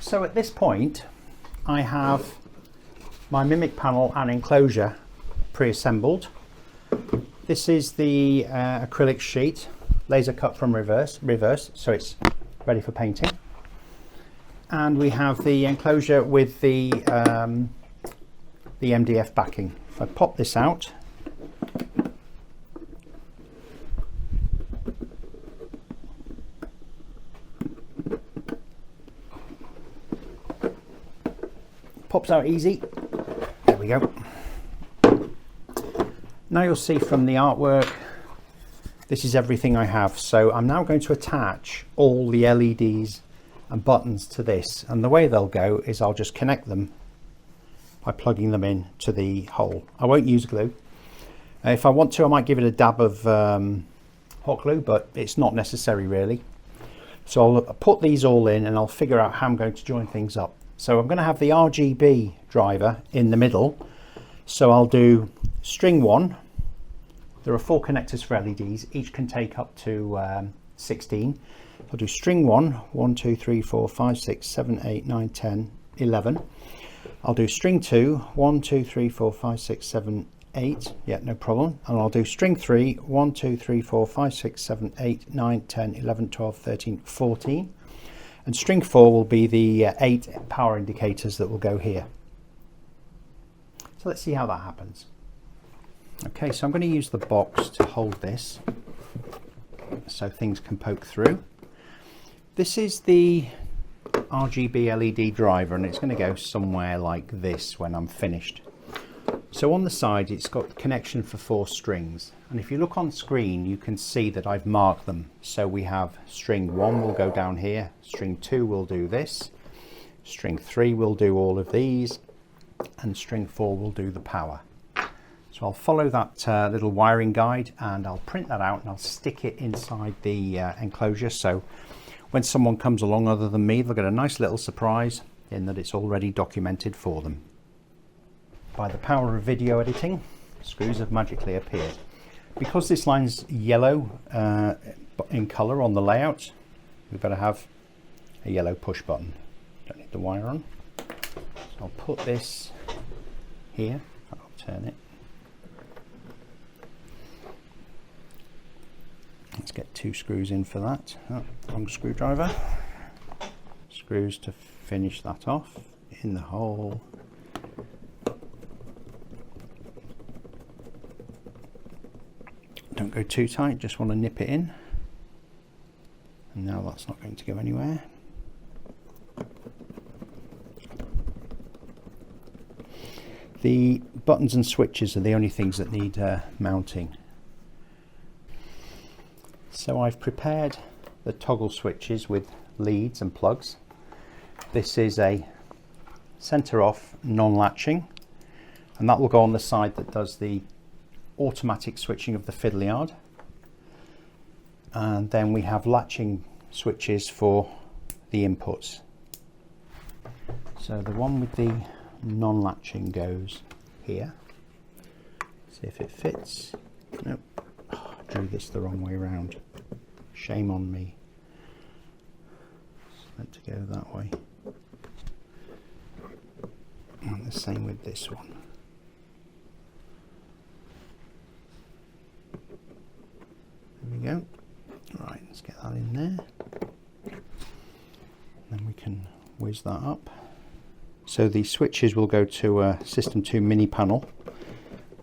So at this point I have my mimic panel and enclosure pre-assembled. This is the acrylic sheet, laser cut from reverse, so it's ready for painting. And we have the enclosure with the MDF backing. If I pop this out, pops out easy. There we go. Now you'll see from the artwork, this is everything I have. So I'm now going to attach all the LEDs and buttons to this, and the way they'll go is I'll just connect them by plugging them in to the hole. I won't use glue. If I want to, I might give it a dab of hot glue, but it's not necessary really. So I'll put these all in and I'll figure out how I'm going to join things up. So I'm going to have the RGB driver in the middle. So I'll do string 1. There are 4 connectors for LEDs. Each can take up to 16. I'll do string 1, 1, 2, 3, 4, 5, 6, 7, 8, 9, 10, 11. I'll do string 2, 1, 2, 3, 4, 5, 6, 7, 8. Yeah, no problem. And I'll do string 3, 1, 2, 3, 4, 5, 6, 7, 8, 9, 10, 11, 12, 13, 14. And string 4 will be the 8 power indicators that will go here. So let's see how that happens. Okay, so I'm going to use the box to hold this so things can poke through. This is the RGB LED driver, and it's going to go somewhere like this when I'm finished. So on the side it's got the connection for 4 strings, and if you look on screen you can see that I've marked them. So we have string 1 will go down here, string 2 will do this, string 3 will do all of these, and string 4 will do the power. So I'll follow that little wiring guide and I'll print that out and I'll stick it inside the enclosure, so when someone comes along other than me, they'll get a nice little surprise in that it's already documented for them. By the power of video editing, screws have magically appeared. Because this line's yellow in colour on the layout, we've got to have a yellow push button. Don't need the wire on. So I'll put this here, I'll turn it. Let's get 2 screws in for that. Oh, wrong screwdriver. Screws to finish that off in the hole. Don't go too tight, just want to nip it in. And now that's not going to go anywhere. The buttons and switches are the only things that need mounting. So I've prepared the toggle switches with leads and plugs. This is a center off non-latching, and that will go on the side that does the automatic switching of the fiddle yard. And then we have latching switches for the inputs. So the one with the non-latching goes here. See if it fits. Nope. Oh, I drew this the wrong way around. Shame on me. It's meant to go that way. And the same with this one. There we go. Right, let's get that in there. Then we can whiz that up. So the switches will go to a System 2 mini panel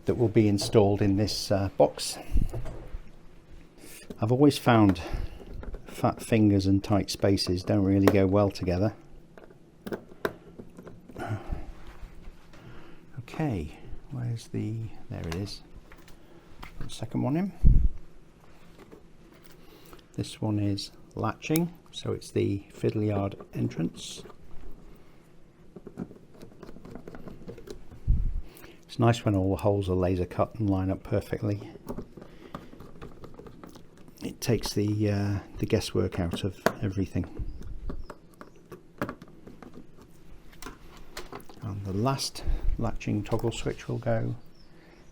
that will be installed in this box. I've always found fat fingers and tight spaces don't really go well together. Okay, where's the, there it is. Put the second one in. This one is latching, so it's the fiddle yard entrance. It's nice when all the holes are laser cut and line up perfectly. It takes the guesswork out of everything. And the last latching toggle switch will go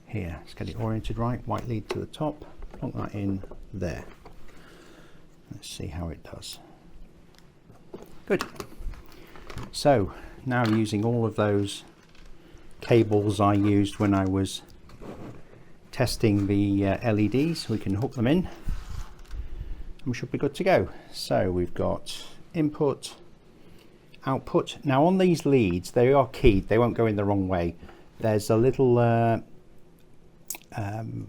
here. Let's get it oriented right. White lead to the top. Plonk that in there. Let's see how it does. Good. So now using all of those cables I used when I was testing the LEDs, we can hook them in and we should be good to go. So we've got input, output. Now on these leads, they are keyed, they won't go in the wrong way. There's a little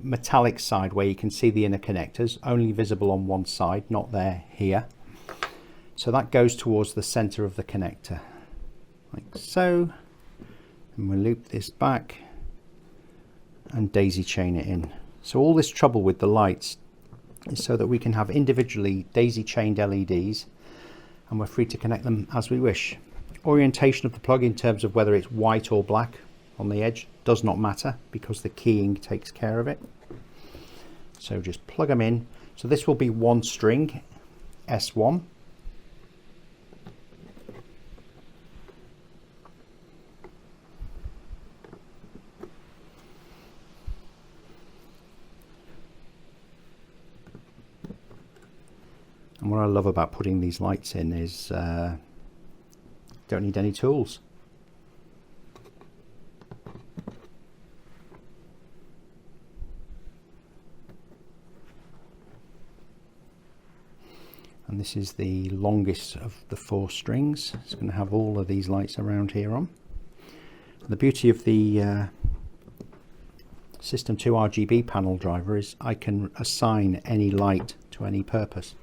metallic side where you can see the inner connectors, only visible on one side, not there here. So that goes towards the center of the connector, like so. And we'll loop this back and daisy chain it in. So all this trouble with the lights is so that we can have individually daisy chained LEDs, and we're free to connect them as we wish. Orientation of the plug in terms of whether it's white or black on the edge does not matter because the keying takes care of it. So just plug them in. So this will be one string, S1. And what I love about putting these lights in is don't need any tools. And this is the longest of the 4 strings. It's going to have all of these lights around here on. The beauty of the System 2 RGB panel driver is I can assign any light to any purpose.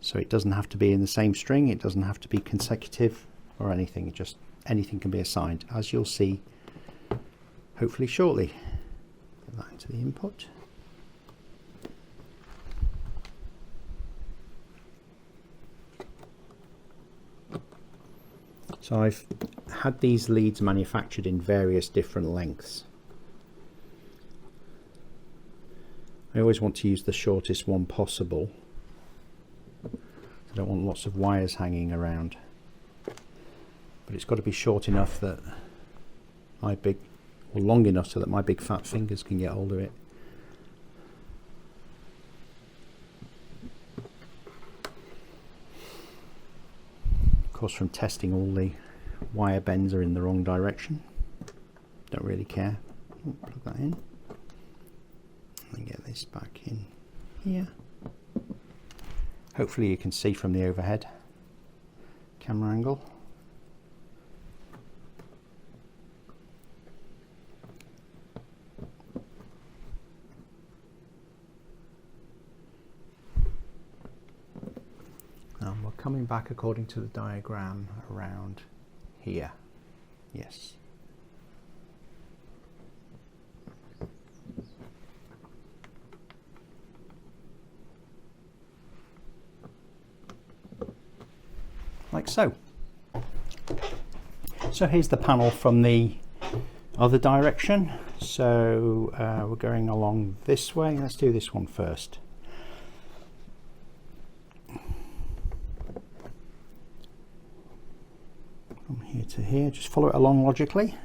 So it doesn't have to be in the same string, it doesn't have to be consecutive or anything, just anything can be assigned, as you'll see hopefully shortly. Put that into the input. So I've had these leads manufactured in various different lengths. I always want to use the shortest one possible. I don't want lots of wires hanging around, but it's got to be short enough that or long enough so that my big fat fingers can get hold of it. Of course, from testing, all the wire bends are in the wrong direction. Don't really care. Plug that in and get this back in here. Hopefully you can see from the overhead camera angle. And we're coming back according to the diagram around here. Yes. Like so. So here's the panel from the other direction. So we're going along this way. Let's do this one first. From here to here, just follow it along logically.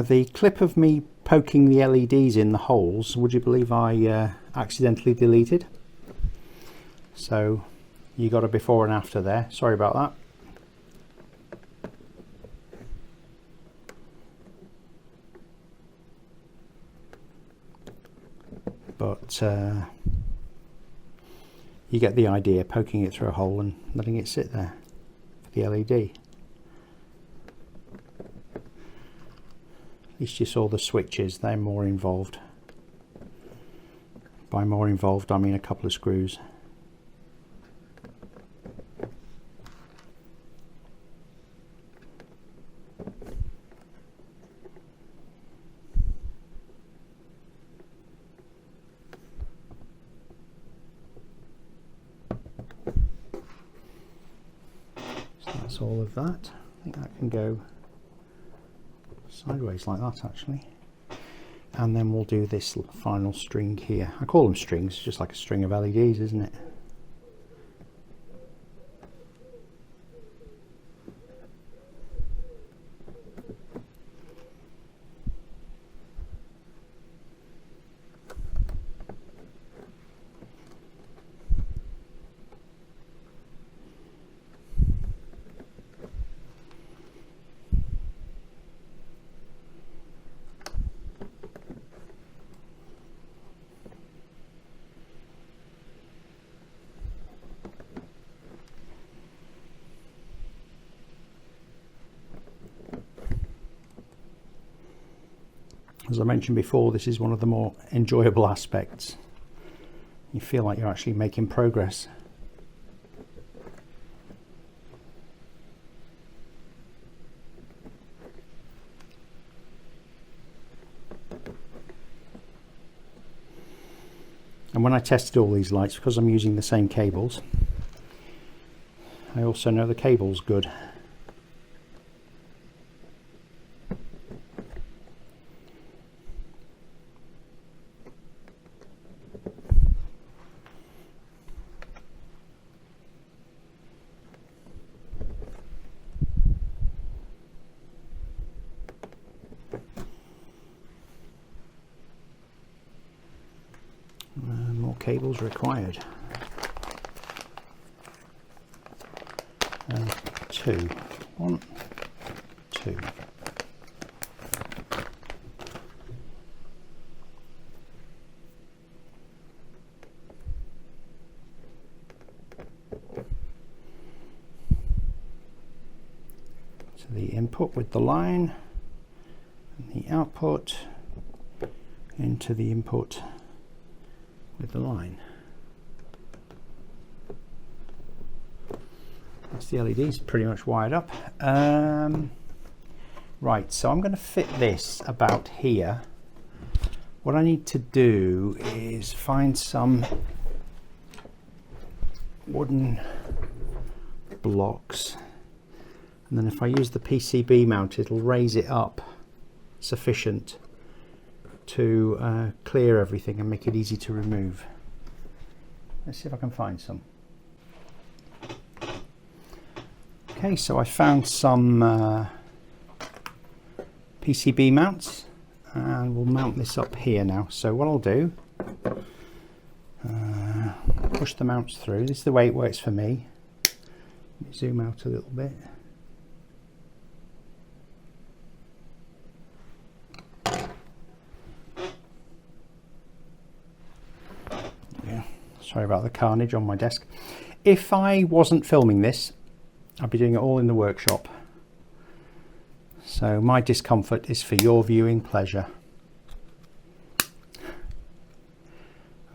The clip of me poking the LEDs in the holes, would you believe I accidentally deleted? So you got a before and after there. Sorry about that. But you get the idea, poking it through a hole and letting it sit there for the LED. At least you saw the switches, they're more involved. By more involved I mean a couple of screws. So that's all of that. I think that can go sideways like that actually, and then we'll do this final string here. I call them strings, just like a string of LEDs, isn't it? As I mentioned before, this is one of the more enjoyable aspects. You feel like you're actually making progress. And when I tested all these lights, because I'm using the same cables, I also know the cable's good. More cables required. Two. 1, 2. So the input with the line and the output into the input with the line. That's the LEDs pretty much wired up. Right, so I'm going to fit this about here. What I need to do is find some wooden blocks, and then if I use the PCB mount, it'll raise it up sufficient to clear everything and make it easy to remove. Let's see if I can find some. Okay, so I found some PCB mounts, and we'll mount this up here now. So what I'll do, push the mounts through. This is the way it works for me. Let me zoom out a little bit. Sorry about the carnage on my desk. If I wasn't filming this, I'd be doing it all in the workshop. So my discomfort is for your viewing pleasure.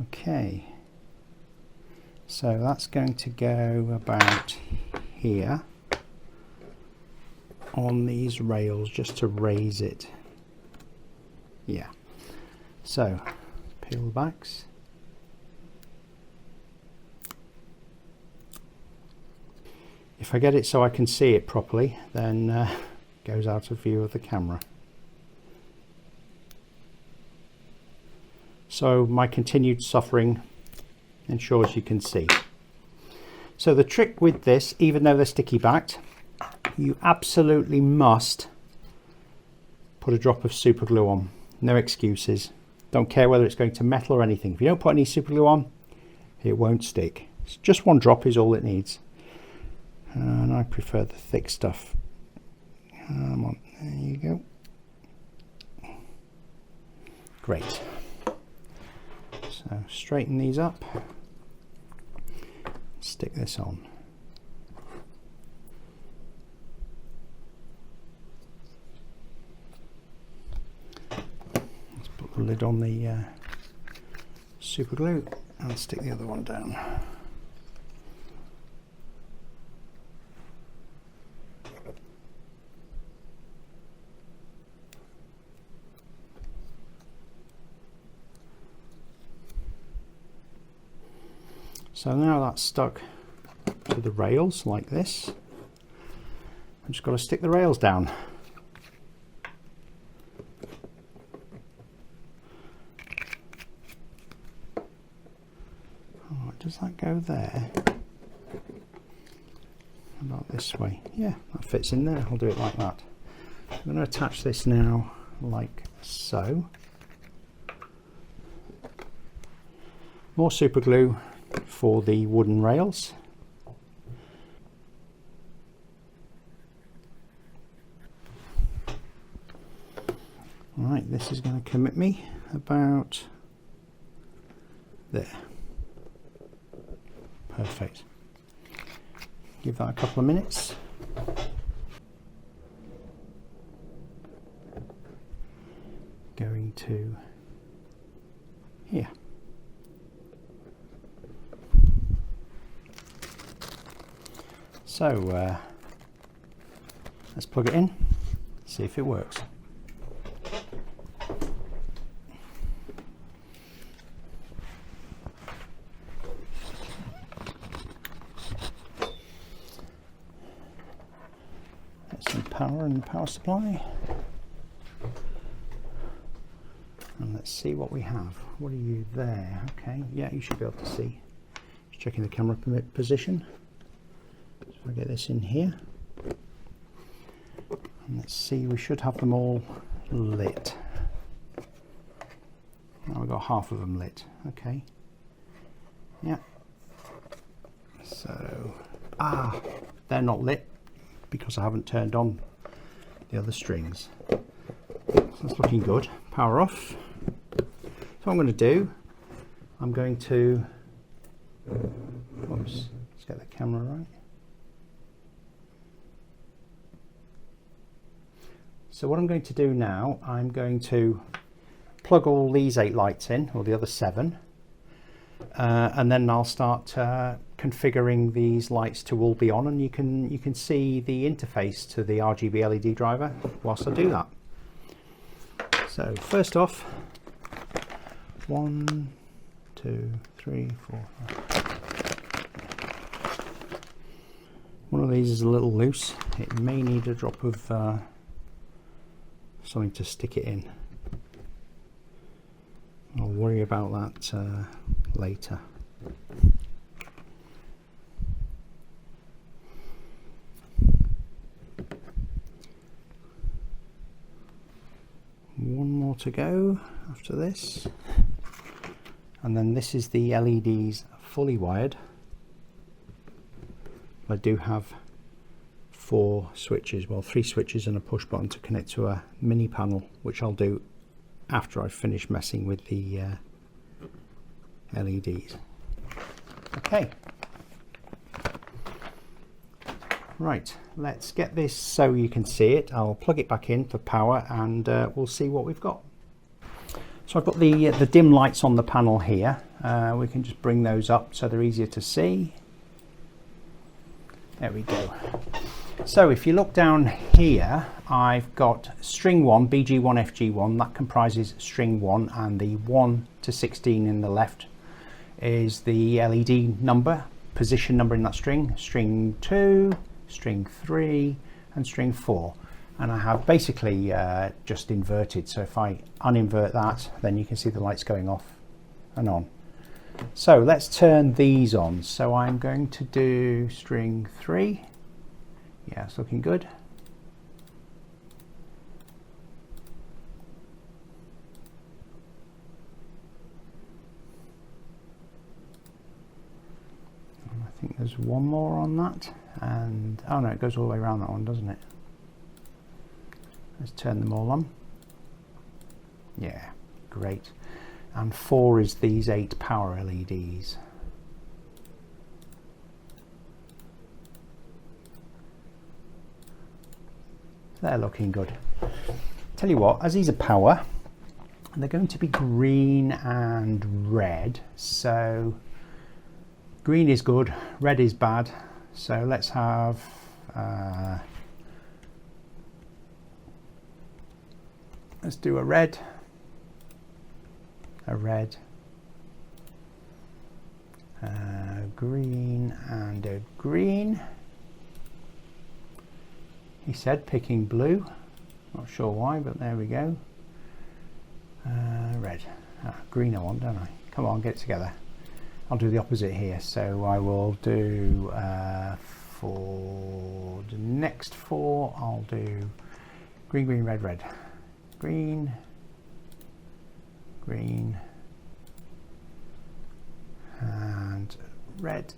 Okay. So that's going to go about here on these rails just to raise it. Yeah. So peel the backs. If I get it so I can see it properly, then it goes out of view of the camera. So my continued suffering ensures you can see. So the trick with this, even though they're sticky backed, you absolutely must put a drop of super glue on. No excuses. Don't care whether it's going to metal or anything. If you don't put any super glue on, it won't stick. It's just one drop is all it needs. And I prefer the thick stuff. Come on, there you go. Great. So straighten these up. Stick this on. Let's put the lid on the super glue and stick the other one down. So now that's stuck to the rails like this. I've just got to stick the rails down. Oh, does that go there? About this way. Yeah, that fits in there. I'll do it like that. I'm going to attach this now like so. More super glue for the wooden rails. Right, this is going to commit me about there. Perfect. Give that a couple of minutes. going to here. So let's plug it in, see if it works. That's some power in the power supply. And let's see what we have. What are you there? Okay, yeah, you should be able to see. Just checking the camera position. So if I get this in here. And let's see, we should have them all lit. Now we've got half of them lit. Okay. Yeah. So, they're not lit because I haven't turned on the other strings. So that's looking good. Power off. So what I'm going to do, I'm going to, oops, let's get the camera right. So what I'm going to do now, I'm going to plug all these 8 lights in, or the other 7, and then I'll start configuring these lights to all be on, and you can see the interface to the RGB LED driver whilst I do that. So first off, 1, 2, 3, 4, 5. One of these is a little loose. It may need a drop of something to stick it in. I'll worry about that later. One more to go after this, and then this is the LEDs fully wired. I do have 4 switches, well 3 switches and a push button to connect to a mini panel, which I'll do after I finish messing with the LEDs. Okay, right, let's get this so you can see it. I'll plug it back in for power and we'll see what we've got. So I've got the dim lights on the panel here. We can just bring those up so they're easier to see. There we go. So if you look down here, I've got string 1, BG1 FG1, that comprises string 1, and the 1 to 16 in the left is the LED number, position number in that string, string 2, string 3 and string 4. And I have basically just inverted, so if I uninvert that, then you can see the lights going off and on. So let's turn these on. So I'm going to do string 3. Yeah, it's looking good. And I think there's one more on that, and oh no, it goes all the way around that one, doesn't it? Let's turn them all on. Yeah, great. And 4 is these 8 power LEDs. They're looking good. Tell you what, as these are power, they're going to be green and red. So green is good, red is bad. So let's have let's do a red, green and a green. He said picking blue, not sure why, but there we go. Red, green I want, don't I? Come on, get it together. I'll do the opposite here. So I will do for the next 4, I'll do green, green, red, red. Green, green, and red,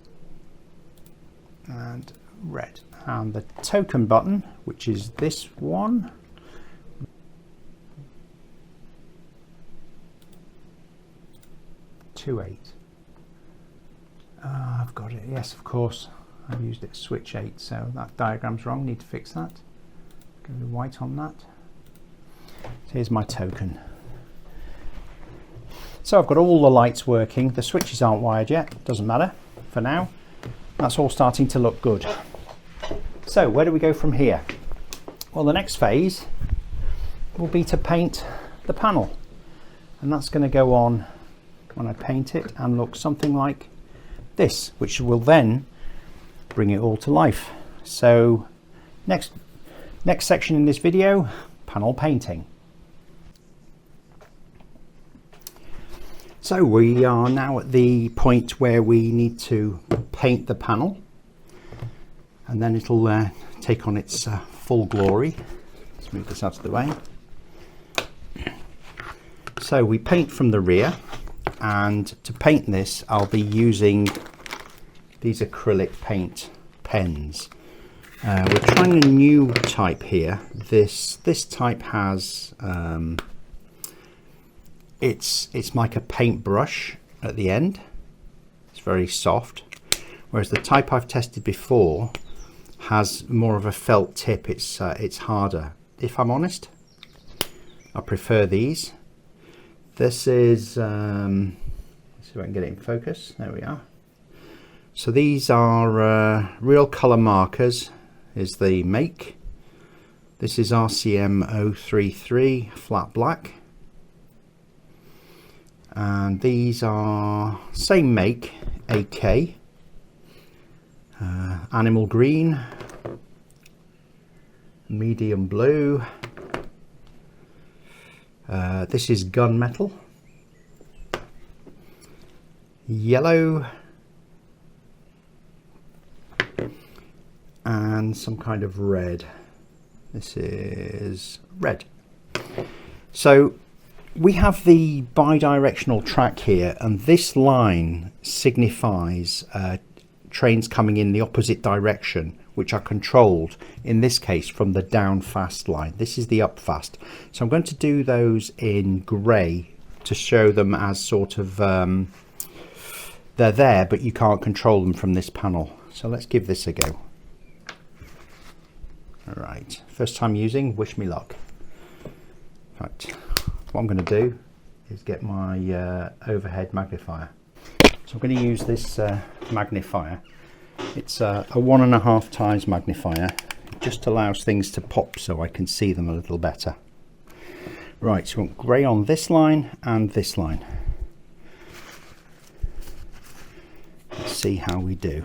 and red. And the token button, which is this one, I've got it, yes, of course. I've used it switch 8, so that diagram's wrong, need to fix that. Go to white on that. So here's my token. So I've got all the lights working. The switches aren't wired yet, doesn't matter for now. That's all starting to look good. So where do we go from here? Well, the next phase will be to paint the panel, and that's going to go on when I paint it and look something like this, which will then bring it all to life. So next section in this video, panel painting. So we are now at the point where we need to paint the panel, and then it'll take on its full glory. Let's move this out of the way. So we paint from the rear, and to paint this I'll be using these acrylic paint pens. We're trying a new type here. This type has it's like a paintbrush at the end. It's very soft, whereas the type I've tested before has more of a felt tip. It's harder. If I'm honest, I prefer these. This is let's see if I can get it in focus. There we are. So these are Real Color Markers is the make. This is RCM 033 flat black, and these are same make, AK, animal green, medium blue, this is gunmetal, yellow, and some kind of red. This is red. So we have the bi-directional track here, and this line signifies trains coming in the opposite direction, which are controlled in this case from the down fast line. This is the up fast. So I'm going to do those in grey to show them as sort of they're there, but you can't control them from this panel. So let's give this a go. All right, first time using, wish me luck. Right, what I'm going to do is get my overhead magnifier. So I'm going to use this magnifier. It's a 1.5 times magnifier. It just allows things to pop so I can see them a little better. Right, so we want grey on this line and this line. Let's see how we do.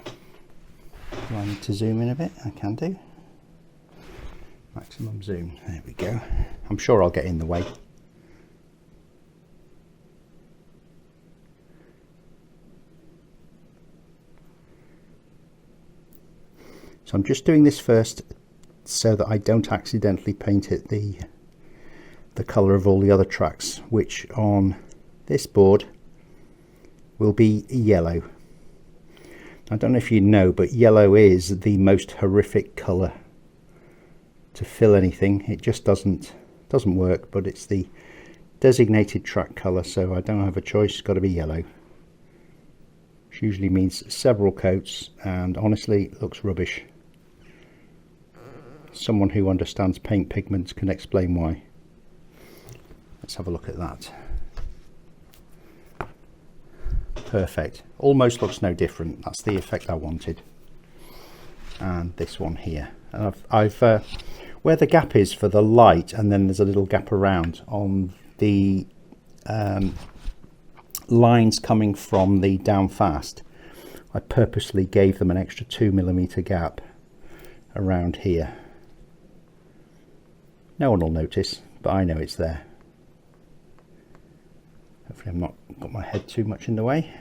Do I need to zoom in a bit? I can do. Maximum zoom. There we go. I'm sure I'll get in the way. So I'm just doing this first so that I don't accidentally paint it the colour of all the other tracks, which on this board will be yellow. I don't know if you know, but yellow is the most horrific colour to fill anything. It just doesn't work, but it's the designated track colour, so I don't have a choice. It's got to be yellow, which usually means several coats, and honestly it looks rubbish. Someone who understands paint pigments can explain why. Let's have a look at that. Perfect. Almost looks no different. That's the effect I wanted. And this one here. And I've where the gap is for the light, and then there's a little gap around on the lines coming from the down fast, I purposely gave them an extra 2mm gap around here. No one will notice, but I know it's there. Hopefully I've not got my head too much in the way.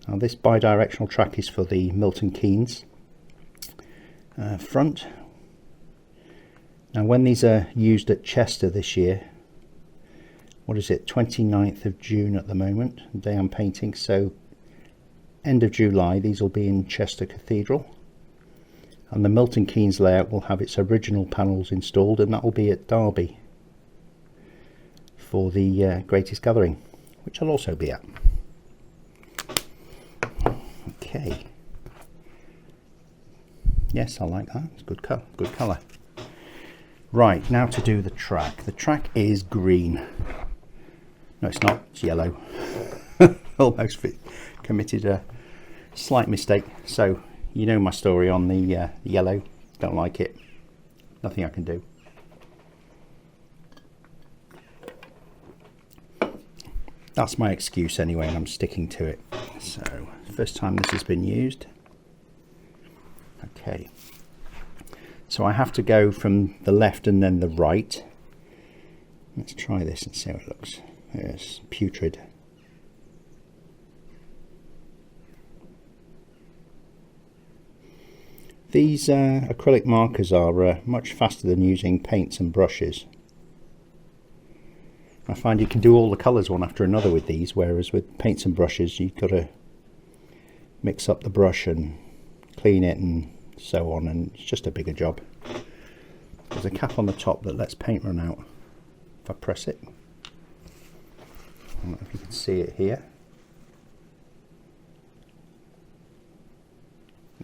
Now this bi-directional track is for the Milton Keynes front. Now when these are used at Chester this year, what is it, 29th of June at the moment, the day I'm painting, so end of July these will be in Chester Cathedral, and the Milton Keynes layout will have its original panels installed, and that will be at Derby for the Greatest Gathering, which I'll also be at. Okay. Yes, I like that. It's good colour. Right, now to do the track. The track is green. No, it's not. It's yellow. Almost committed a slight mistake. So you know my story on the yellow. Don't like it. Nothing I can do. That's my excuse anyway, and I'm sticking to it. So first time this has been used. Okay. So I have to go from the left and then the right. Let's try this and see how it looks. Yes, putrid. These acrylic markers are much faster than using paints and brushes. I find you can do all the colours one after another with these, whereas with paints and brushes you've got to mix up the brush and clean it and so on, and it's just a bigger job. There's a cap on the top that lets paint run out if I press it. I don't know if you can see it here.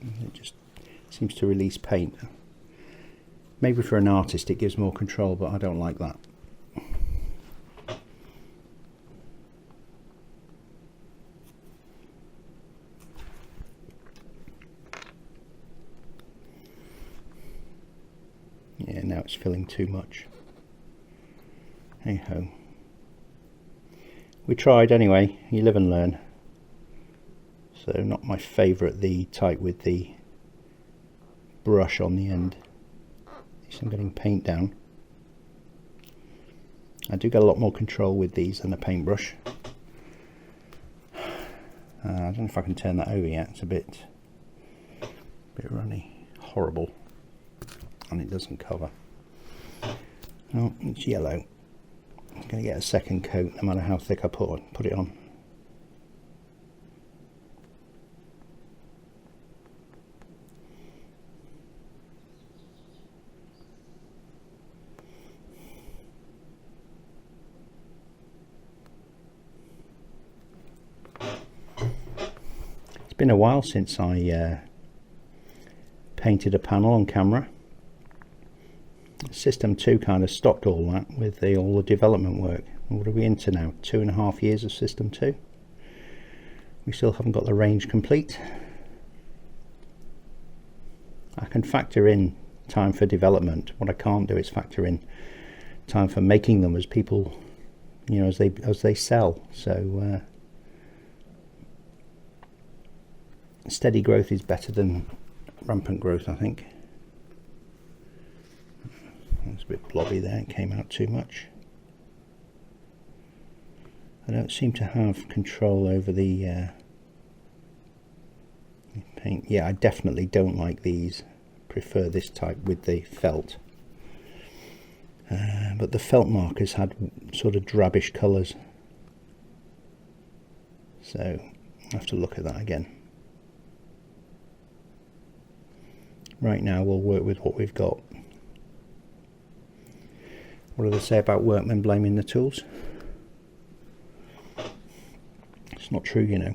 It just seems to release paint. Maybe for an artist it gives more control, but I don't like that. Yeah, now it's filling too much. Hey ho. We tried anyway, you live and learn. So not my favourite, the type with the brush on the end. At least I'm getting paint down. I do get a lot more control with these than a paintbrush. I don't know if I can turn that over yet, it's a bit runny. Horrible. And it doesn't cover. Oh, it's yellow. It's going to get a second coat no matter how thick I put it on. It's been a while since I painted a panel on camera. System 2 kind of stopped all that with all the development work. What are we into now? 2.5 years of System 2. We still haven't got the range complete. I can factor in time for development. What I can't do is factor in time for making them as people, you know, as they sell. So steady growth is better than rampant growth, I think. It's a bit blobby there, it came out too much. I don't seem to have control over the paint. Yeah, I definitely don't like these. Prefer this type with the felt. But the felt markers had sort of drabbish colours. So I have to look at that again. Right now we'll work with what we've got. What do they say about workmen blaming the tools? It's not true, you know.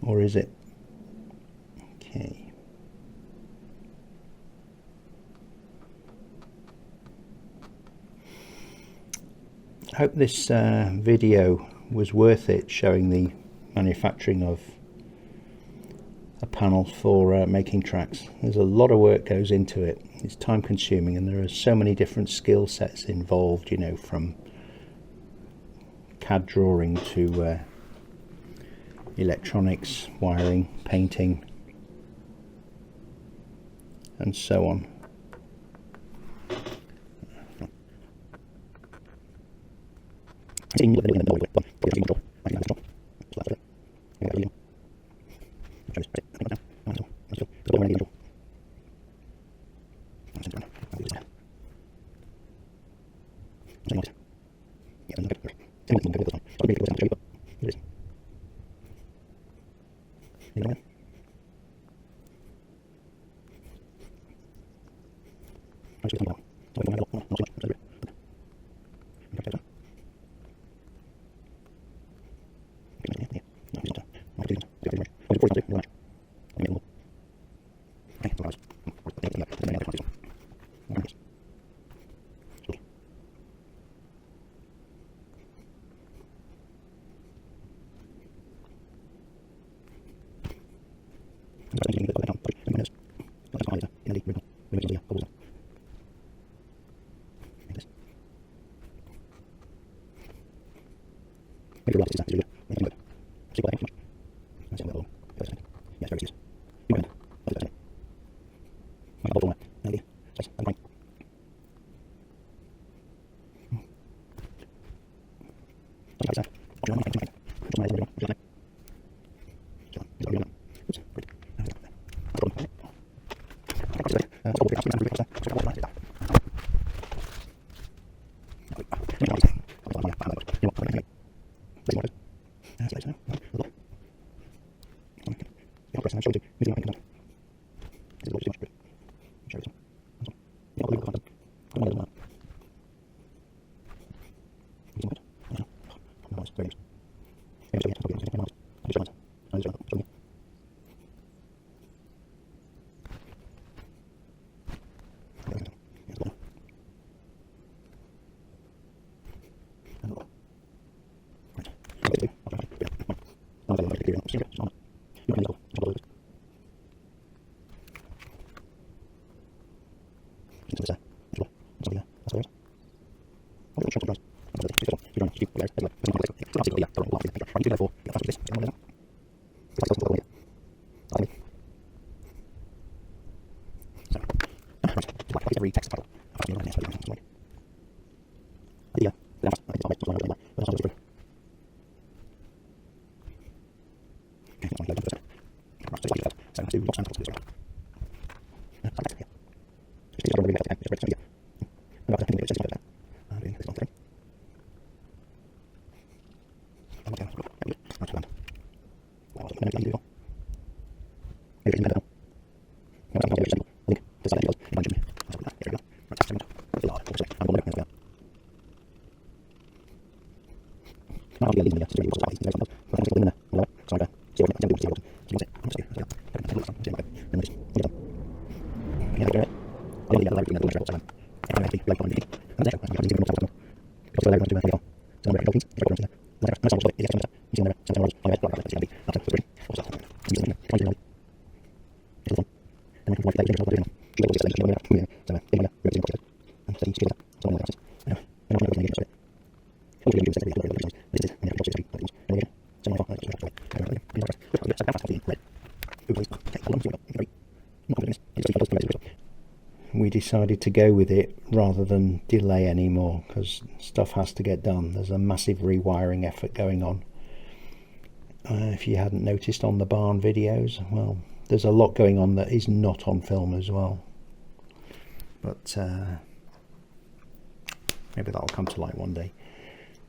Or is it? Okay. I hope this video was worth it, showing the manufacturing of a panel for making tracks. There's a lot of work goes into it. It's time consuming, and there are so many different skill sets involved, you know, from CAD drawing to electronics, wiring, painting, and so on. We decided to go with it rather than delay anymore because stuff has to get done. There's a massive rewiring effort going on. If you hadn't noticed on the barn videos, well, there's a lot going on that is not on film as well. But maybe that'll come to light one day.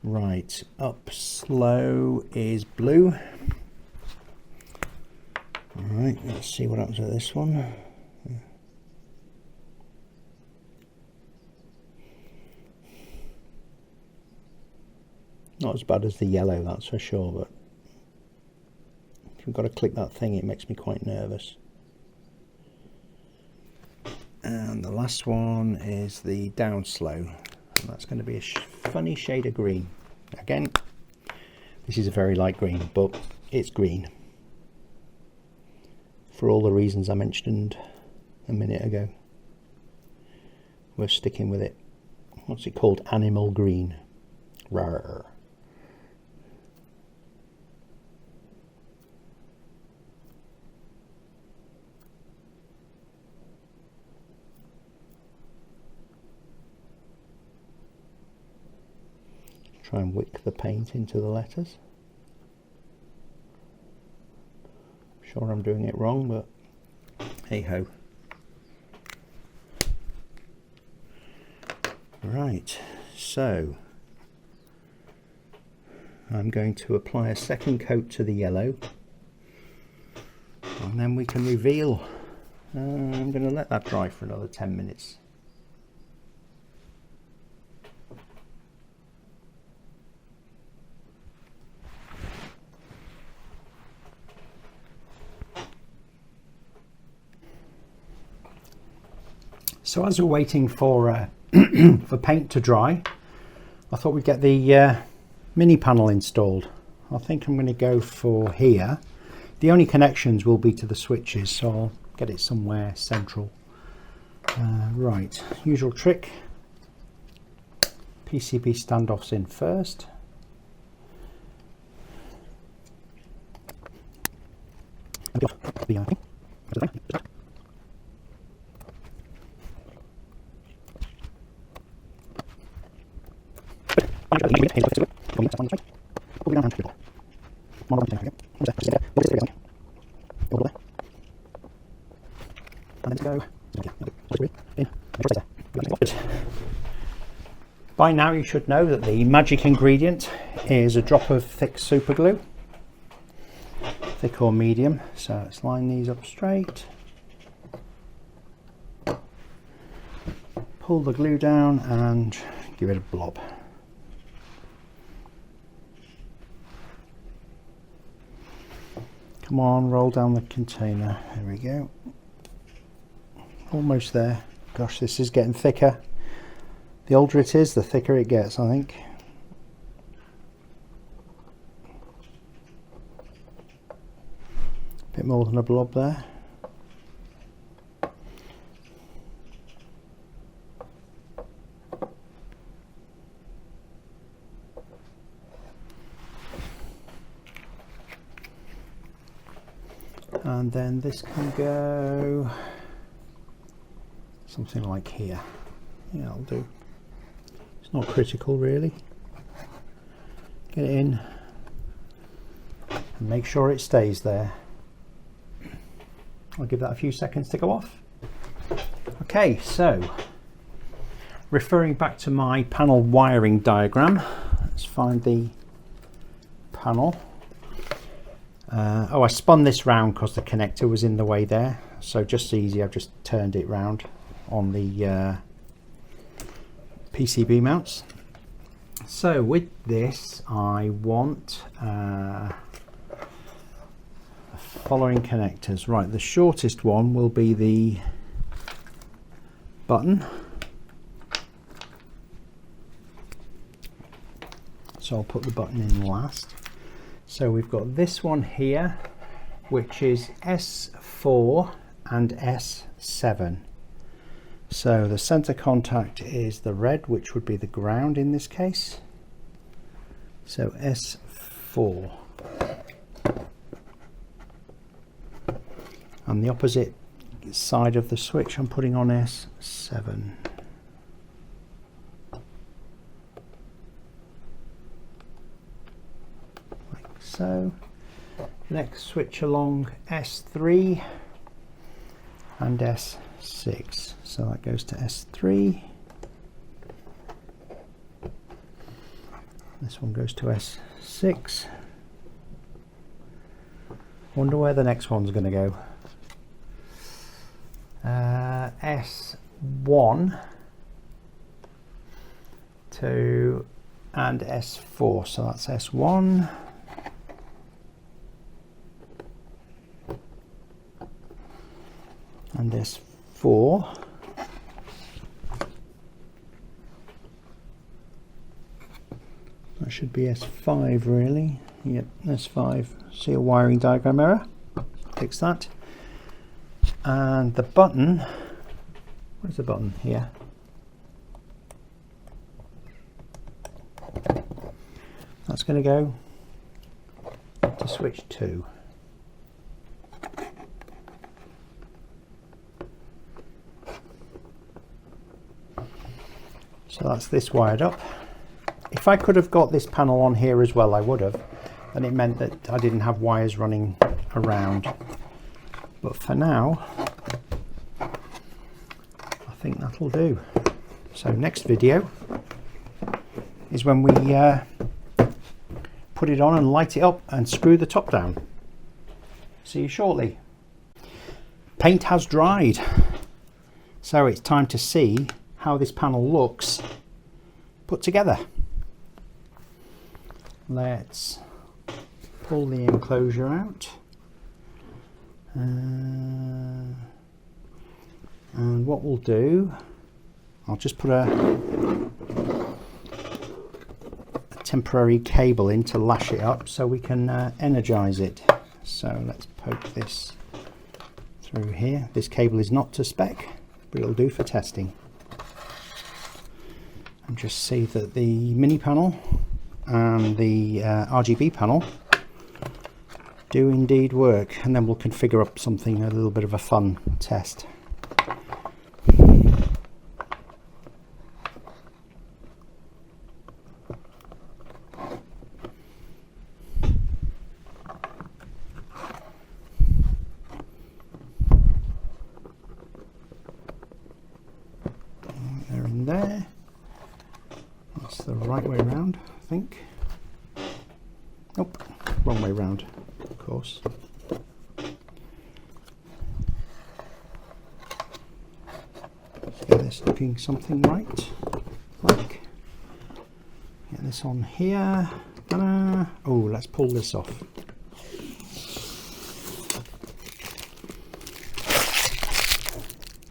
Right, up slow is blue. Alright, let's see what happens with this one. Not as bad as the yellow, that's for sure, but if you've got to click that thing, it makes me quite nervous. And the last one is the down slow, and that's going to be a funny shade of green. Again, this is a very light green, but it's green for all the reasons I mentioned a minute ago. We're sticking with it. What's it called? Animal green. Rawr. Try and wick the paint into the letters. I'm sure I'm doing it wrong, but hey ho. Right, so I'm going to apply a second coat to the yellow and then we can reveal. I'm going to let that dry for another 10 minutes. So as we're waiting for for paint to dry, I thought we'd get the mini panel installed. I think I'm going to go for here. The only connections will be to the switches, so I'll get it somewhere central. Right, usual trick. PCB standoffs in first. By now you should know that the magic ingredient is a drop of thick super glue, thick or medium. So let's line these up straight, pull the glue down and give it a blob. Come on, roll down the container. There we go. Almost there. Gosh, this is getting thicker. The older it is, the thicker it gets, I think. A bit more than a blob there. And then this can go something like here. Yeah, I'll do. It's not critical really. Get it in and make sure it stays there. I'll give that a few seconds to go off. Okay, so referring back to my panel wiring diagram, let's find the panel. Oh, I spun this round because the connector was in the way there, so just easy, I've just turned it round on the PCB mounts. So with this I want the following connectors. Right, the shortest one will be the button, so I'll put the button in last. So we've got this one here, which is S4 and S7. So the center contact is the red, which would be the ground in this case. So S4. And the opposite side of the switch I'm putting on S7. So next switch along S3 and S6. So that goes to S3. This one goes to S6. Wonder where the next one's going to go. S1 to and S4. So that's S1. And S4. That should be S5 really. Yep, S5. See a wiring diagram error. Fix that. And the button, where's the button? Here. That's going to go to switch 2. So that's this wired up. If I could have got this panel on here as well, I would have. And it meant that I didn't have wires running around. But for now, I think that'll do. So next video is when we put it on and light it up and screw the top down. See you shortly. Paint has dried. So it's time to see how this panel looks put together. Let's pull the enclosure out, and what we'll do, I'll just put a temporary cable in to lash it up so we can energize it. So let's poke this through here. This cable is not to spec, but it'll do for testing. And just see that the mini panel and the RGB panel do indeed work, and then we'll configure up something, a little bit of a fun test. They're in there. That's the right way around, I think. Nope, wrong way round, of course. Get this looking something right. Like, get this on here. Ta-da. Oh, let's pull this off.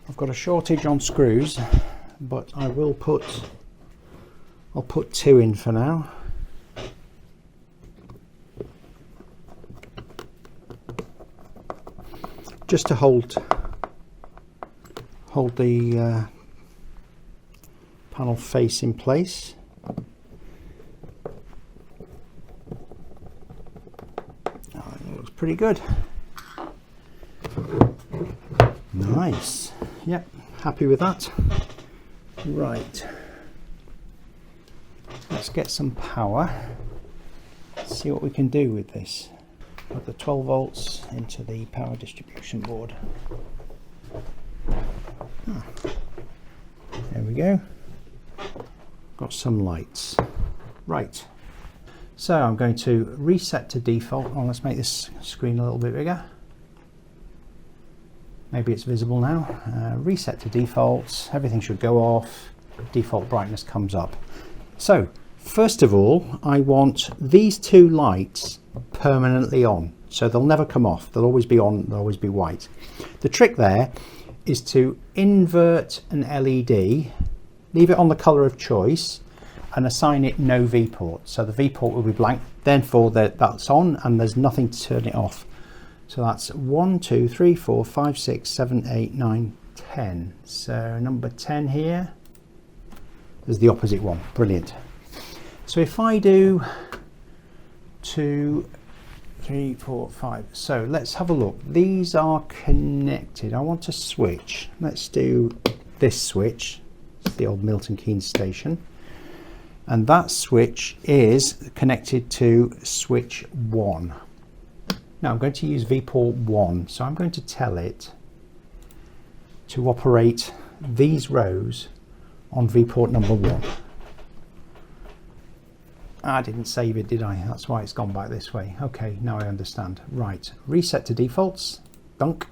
I've got a shortage on screws, but I'll put 2 in for now. Just to hold the panel face in place. Oh, it looks pretty good. Nice. Yep, happy with that. Right. Let's get some power. See what we can do with this. Put the 12 volts into the power distribution board. There we go. Got some lights. Right. So I'm going to reset to default. Oh, let's make this screen a little bit bigger. Maybe it's visible now. Reset to defaults. Everything should go off. Default brightness comes up. So first of all, I want these 2 lights permanently on, so they'll never come off. They'll always be on, they'll always be white. The trick there is to invert an LED, leave it on the color of choice, and assign it no V port. So the V port will be blank, therefore that's on and there's nothing to turn it off. So that's 1, 2, 3, 4, 5, 6, 7, 8, 9, 10. So number 10 here is the opposite one. Brilliant. So if I do 2, 3, 4, 5. So let's have a look. These are connected. I want to switch. Let's do this switch. It's the old Milton Keynes station. And that switch is connected to switch 1. Now I'm going to use VPort 1. So I'm going to tell it to operate these rows on VPort number 1. I didn't save it, did I? That's why it's gone back this way. Okay, now I understand. Right, reset to defaults. Dunk.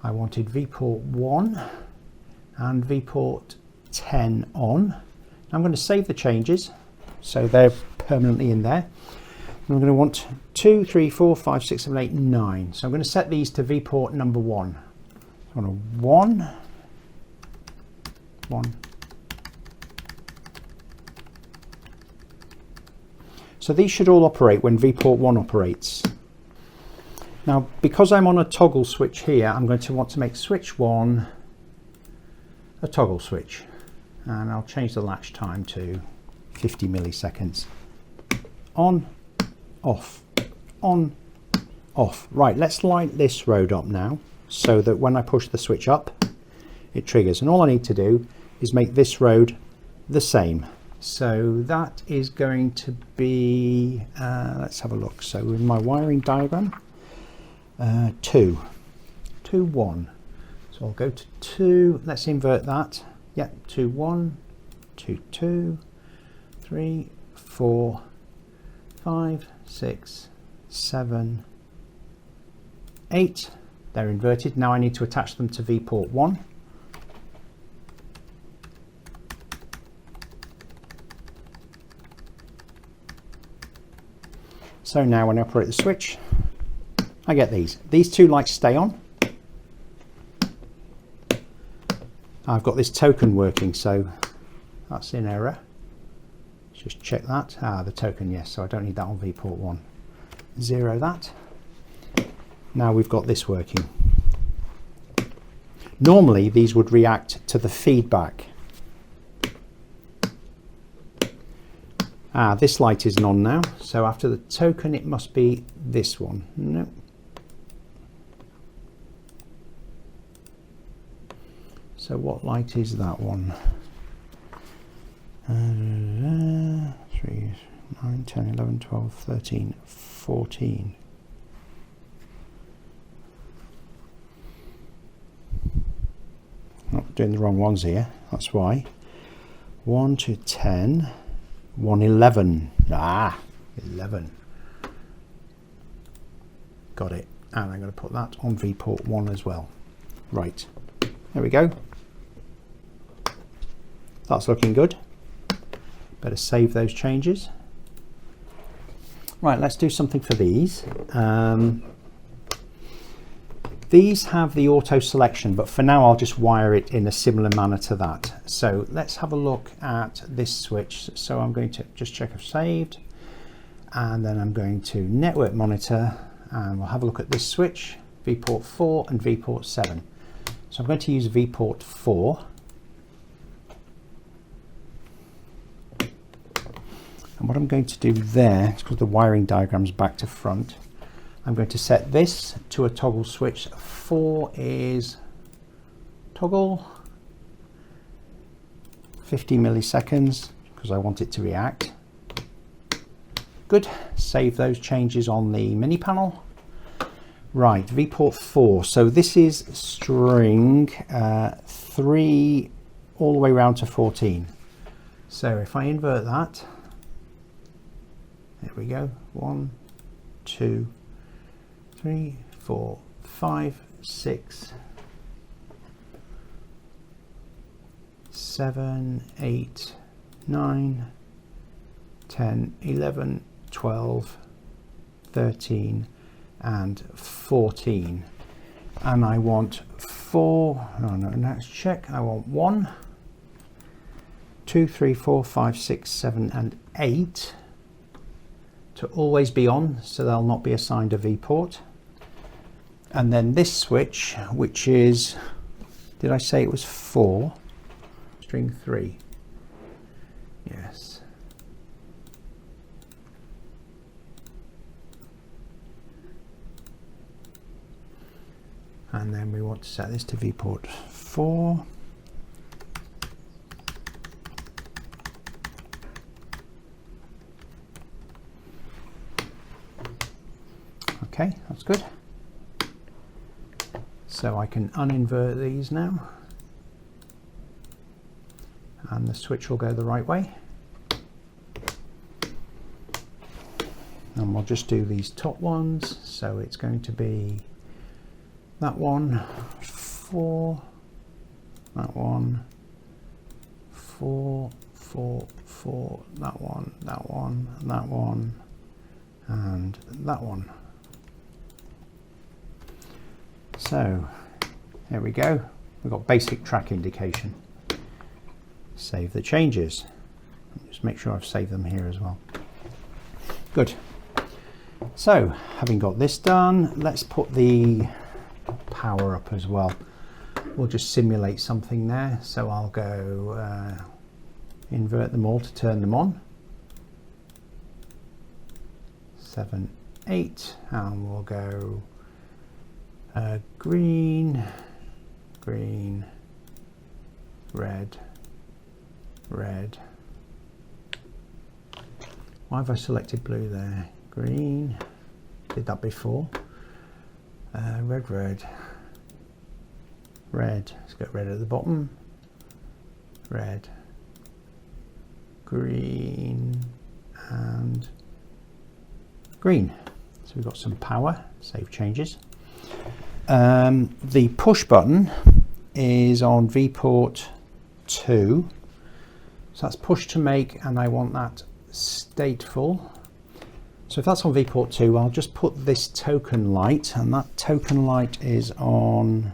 I wanted VPort 1 and VPort 10 on. I'm going to save the changes so they're permanently in there. I'm going to want 2, 3, 4, 5, 6, 7, 8, 9. So I'm going to set these to VPort number 1. I want a 1, 1. So these should all operate when VPort 1 operates. Now, because I'm on a toggle switch here, I'm going to want to make switch 1 a toggle switch. And I'll change the latch time to 50 milliseconds. On, off, on, off. Right, let's light this road up now so that when I push the switch up, it triggers. And all I need to do is make this road the same. So that is going to be, let's have a look. So in my wiring diagram, 2, 2, 1. So I'll go to 2, let's invert that. Yep, 2, 1, 2, 2, 3, 4, 5, 6, 7, 8. They're inverted. Now I need to attach them to VPort 1. So now when I operate the switch, I get these. These 2 lights stay on. I've got this token working, so that's in error. Let's just check that. Ah, the token, yes, so I don't need that on VPort 1. 0 that. Now we've got this working. Normally these would react to the feedback. This light isn't on now, so after the token it must be this one. No. So what light is that one? 3, 9, 10, 11, 12, 13, 14. Not doing the wrong ones here, that's why. 1 to 10, 1, 11. 11. Got it. And I'm going to put that on viewport 1 as well. Right, there we go. That's looking good. Better save those changes. Right, let's do something for these. These have the auto selection, but for now I'll just wire it in a similar manner to that. So let's have a look at this switch. So I'm going to just check I've saved, and then I'm going to network monitor, and we'll have a look at this switch, viewport 4 and viewport 7. So I'm going to use viewport 4. And what I'm going to do there, because the wiring diagram's back to front, I'm going to set this to a toggle switch. 4 is toggle 50 milliseconds because I want it to react. Good. Save those changes on the mini panel. Right, viewport 4. So this is string 3 all the way around to 14. So if I invert that, there we go. 1, 2, 3, 4, 5, 6, 7, 8, 9, 10, 11, 12, 13, and 14. And I want 4, let's check. I want 1, 2, 3, 4, 5, 6, 7, and 8 to always be on, so they'll not be assigned a viewport. And then this switch, which is, did I say it was 4? String 3. Yes. And then we want to set this to viewport 4. Okay, that's good. So I can uninvert these now, and the switch will go the right way. And we'll just do these top ones. So it's going to be that one, 4, that one, 4, 4, 4, that one, that one, that one, and that one. So there we go. We've got basic track indication. Save the changes. Just make sure I've saved them here as well. Good. So having got this done, let's put the power up as well. We'll just simulate something there. So I'll go invert them all to turn them on. 7, 8, and we'll go green, green, red, red. Why have I selected blue there? Green, did that before. Red, red, red. Let's get red at the bottom. Red, green, and green. So we've got some power. Save changes. The push button is on viewport 2, so that's push to make, and I want that stateful. So if that's on viewport 2, I'll just put this token light, and that token light is on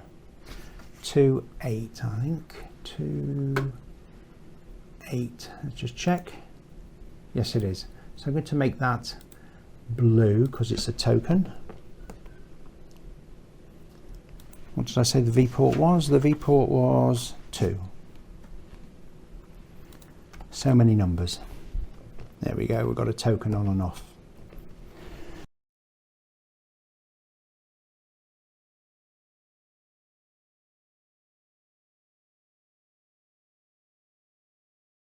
2, 8, I think. 2, 8. Let's just check. Yes, it is. So I'm going to make that blue because it's a token. did I say the V port was? The V port was 2. So many numbers. There we go, we've got a token on and off.